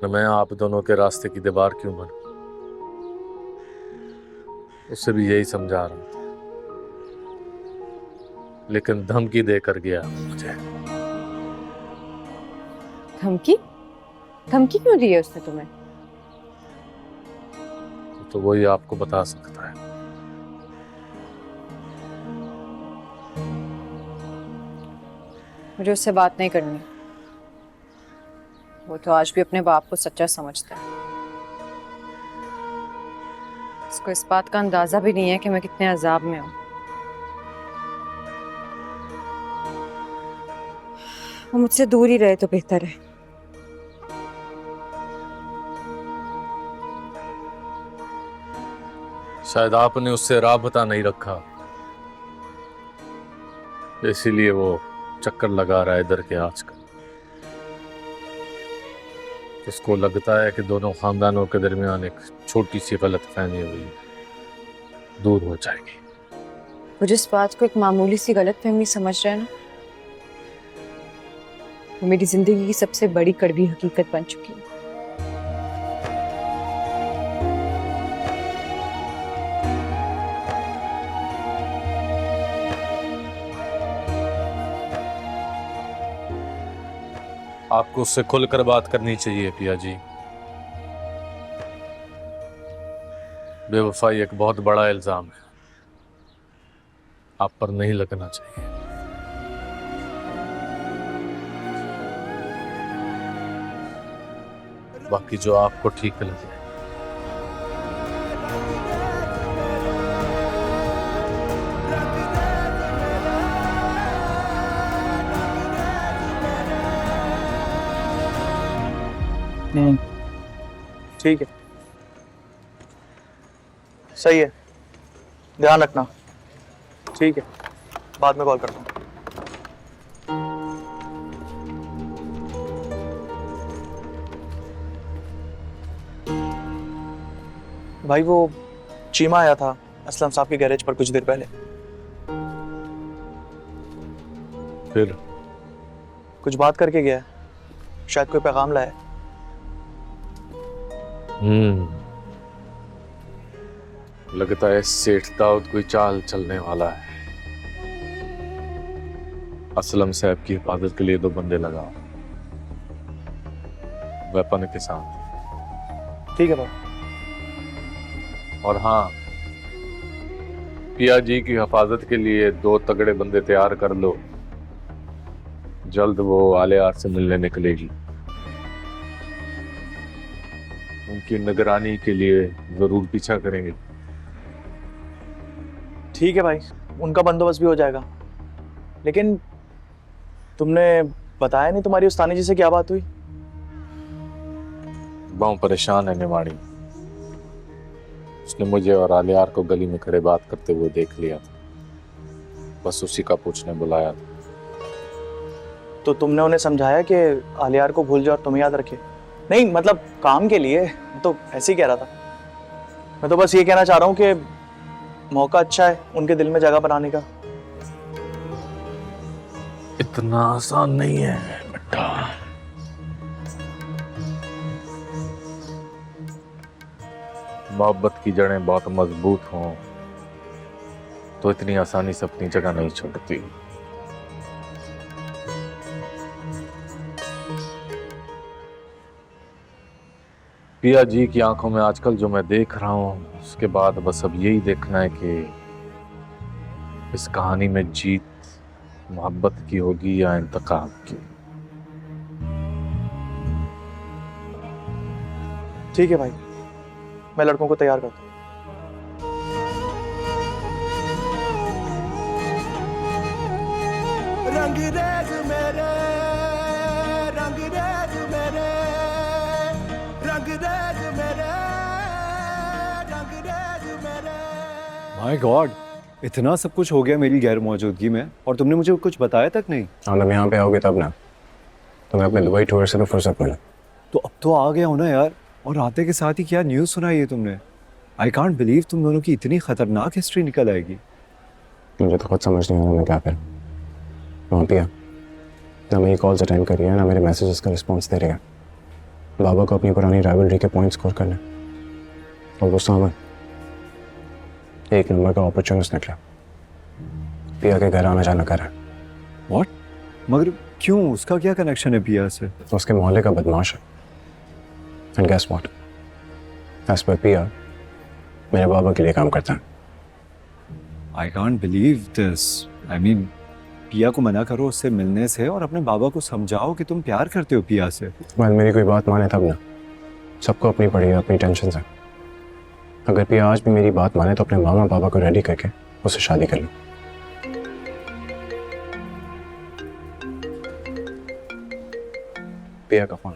न मैं आप दोनों के रास्ते की दीवार क्यों बनूं। उससे भी यही समझा रहा था, लेकिन धमकी देकर गया मुझे। धमकी? धमकी क्यों दी है उसने तुम्हें? तो वही आपको बता सकता है। मुझे उससे बात नहीं करनी। वो तो आज भी अपने बाप को सच्चा समझता है। उसको इस बात का अंदाजा भी नहीं है कि मैं कितने अजाब में हूँ। वो मुझसे दूर ही रहे तो बेहतर है। शायद आपने उससे राबता नहीं रखा, इसीलिए वो चक्कर लगा रहा है इधर के आजकल। उसको लगता है कि दोनों खानदानों के दरमियान एक छोटी सी गलतफहमी हुई है, दूर हो जाएगी। वो जिस बात को एक मामूली सी गलतफहमी समझ रहा है ना, वो मेरी जिंदगी की सबसे बड़ी कड़वी हकीकत बन चुकी है। आपको उससे खुलकर बात करनी चाहिए पिया जी। बेवफाई एक बहुत बड़ा इल्जाम है, आप पर नहीं लगना चाहिए। बाकी जो आपको ठीक लगे। हम्म। ठीक है, सही है। ध्यान रखना। ठीक है, बाद में कॉल करता हूँ। भाई वो चीमा आया था असलम साहब के गैरेज पर कुछ देर पहले। फिर कुछ बात करके गया है, शायद कोई पैगाम लाया है। लगता है सेठ दाऊद कोई चाल चलने वाला है। असलम साहब की हिफाजत के लिए 2 बंदे लगाओ, वेपन के साथ। ठीक है भाई। और हाँ, पिया जी की हिफाजत के लिए 2 तगड़े बंदे तैयार कर लो। जल्द वो आलियार से मिलने निकलेगी। उनकी निगरानी के लिए जरूर पीछा करेंगे। ठीक है भाई, उनका बंदोबस्त भी हो जाएगा। लेकिन तुमने बताया नहीं तुम्हारी उस्तानी जी से क्या बात हुई? बहुत परेशान है निमाड़ी। उसने मुझे और आलियार को गली में खड़े बात करते हुए देख लिया था, बस उसी का पूछने बुलाया था। तो तुमने उन्हें समझाया कि आलियार को भूल जाओ और तुम्हें याद रखे? नहीं मतलब काम के लिए, तो ऐसे ही कह रहा था। मैं तो बस ये कहना चाह रहा हूँ कि मौका अच्छा है उनके दिल में जगह बनाने का। इतना आसान नहीं है बेटा। मोहब्बत की जड़ें बहुत मजबूत हों तो इतनी आसानी से अपनी जगह नहीं छोड़ती। पिया जी की आंखों में आजकल जो मैं देख रहा हूं, उसके बाद बस अब यही देखना है कि इस कहानी में जीत मोहब्बत की होगी या इंतकाम की। ठीक है भाई, मैं लड़कों को तैयार करता हूँ। रंगरेज मेरे, रंगरेज मेरे, रंगरेज मेरे, रंगरेज मेरे। माय गॉड, इतना सब कुछ हो गया मेरी गैर मौजूदगी में और तुमने मुझे कुछ बताया तक नहीं। मतलब यहाँ पे आओगे तब ना, तुम्हें अपने दुबई टूर से तो फुर्सत मिला। तो अब तो आ गया हो ना यार, और आते के साथ ही क्या न्यूज़ सुनाई है तुमने। आई कांट बिलीव तुम दोनों की इतनी खतरनाक हिस्ट्री निकल आएगी। मुझे तो खुद समझ नहीं आ रहा मैं क्या करूँ। वहाँ पे ना मेरी कॉल्स अटेंड कर रही है ना मेरे मैसेजेस का रिस्पॉन्स दे रही है। बाबा को अपनी पुरानी राइवलरी के पॉइंट स्कोर करने, और वो सामन एक नंबर का अपॉर्चुनिस्ट निकला। पिया के घर आना जाना कर रहा है। व्हाट? मगर क्यों? उसका क्या कनेक्शन है पिया से? उसके मोहल्ले का बदमाश है। And guess what, as per पिया मेरे बाबा के लिए काम करता है। I can't believe this. I mean, पिया को मना करो उससे मिलने से और अपने बाबा को समझाओ कि तुम प्यार करते हो पिया से। मैं मेरी कोई बात माने तब ना। सबको अपनी पड़ी है, अपनी टेंशन है। अगर पिया आज भी मेरी बात माने तो अपने मामा पापा को रेडी करके उससे शादी कर लो। पिया का फोन।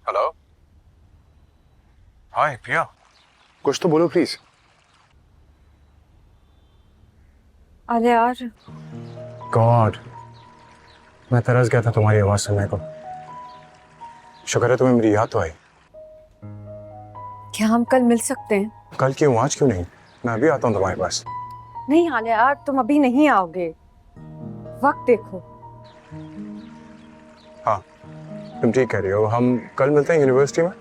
हेलो, हाय पिया, कुछ तो बोलो प्लीज। अरे यार, गॉड, मैं तरस गया था तुम्हारी आवाज सुनने को। शुक्र है तुम्हें मेरी याद तो आई। क्या हम कल मिल सकते हैं? कल क्यों, आज क्यों नहीं? मैं अभी आता हूँ तुम्हारे पास। नहीं आलिया यार, तुम अभी नहीं आओगे। वक्त देखो। हाँ, तुम ठीक कह रही हो। हम कल मिलते हैं यूनिवर्सिटी में।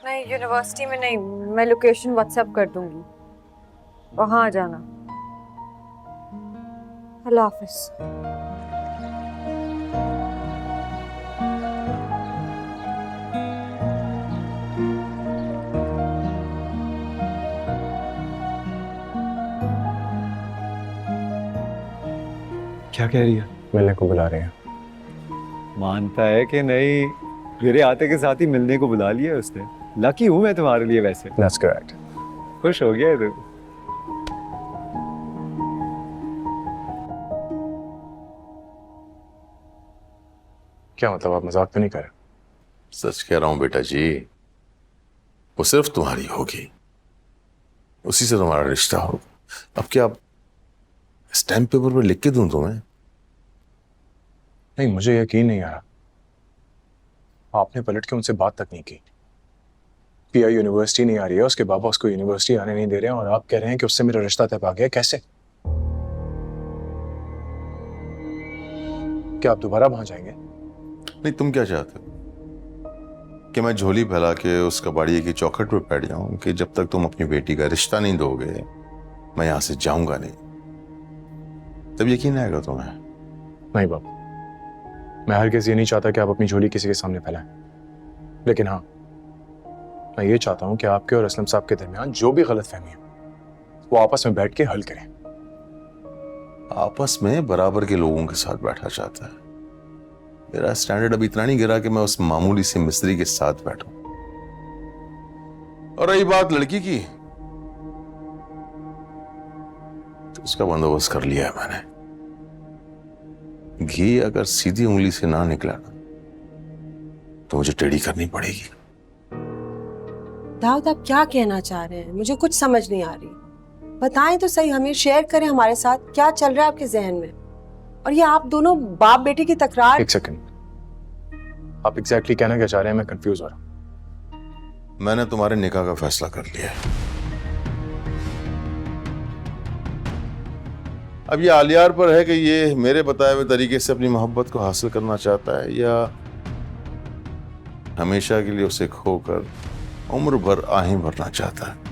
नहीं, यूनिवर्सिटी में नहीं, मैं लोकेशन व्हाट्सएप कर दूंगी, वहां आ जाना। अल्लाह हाफिज। क्या कह रही है? मिलने को बुला रहे हैं। मानता है कि नहीं? मेरे आते के साथ ही मिलने को बुला लिया उसने। लकी हूं मैं तुम्हारे लिए वैसे। That's correct. खुश हो गया है तू? क्या मतलब, आप मजाक तो नहीं कर रहे? सच कह रहा हूं बेटा जी, वो सिर्फ तुम्हारी होगी, उसी से तुम्हारा रिश्ता होगा। अब क्या स्टैम्प पेपर पर लिख के दूं तुम्हें? नहीं, मुझे यकीन नहीं आ रहा। आपने पलट के उनसे बात तक नहीं की। पिया यूनिवर्सिटी नहीं आ रही है, उसके बाबा उसको यूनिवर्सिटी आने नहीं दे रहे हैं, और आप कह रहे हैं कि उससे मेरा रिश्ता तय पा गया। कैसे? क्या आप दोबारा वहां जाएंगे? नहीं, तुम क्या चाहते हो कि मैं झोली फैला के उस कबाड़िए की चौखट पर बैठ जाऊं कि जब तक तुम अपनी बेटी का रिश्ता नहीं दोगे मैं यहां से जाऊंगा नहीं? तब यकीन आएगा तुम्हें? नहीं बाबू, मैं हर किसी ये नहीं चाहता कि आप अपनी झोली किसी के सामने फैलाएं। लेकिन हाँ, मैं ये चाहता हूं कि आपके और असलम साहब के दरमियान जो भी गलतफहमी है वो आपस में बैठ के हल करें। आपस में बराबर के लोगों के साथ बैठा चाहता है। मेरा स्टैंडर्ड अभी इतना नहीं गिरा कि मैं उस मामूली से मिस्त्री के साथ बैठूं। और रही बात लड़की की, तो उसका बंदोबस्त कर लिया है मैंने। घी अगर सीधी उंगली से ना निकला ना तो मुझे टेढ़ी करनी पड़ेगी। दाऊद, आप क्या कहना चाह रहे हैं? मुझे कुछ समझ नहीं आ रही। बताएं तो सही, हमें शेयर करें हमारे साथ क्या चल रहा है आपके जहन में। और ये आप दोनों बाप बेटी की तकरार। एक सेकंड, आप एग्जैक्टली कहना क्या चाह रहे हैं? मैं कंफ्यूज हो रहा हूं। मैंने तुम्हारे निकाह का फैसला कर लिया है। अब ये आलियार पर है कि ये मेरे बताए हुए तरीके से अपनी मोहब्बत को हासिल करना चाहता है या हमेशा के लिए उसे खोकर उम्र भर आहें भरना चाहता है।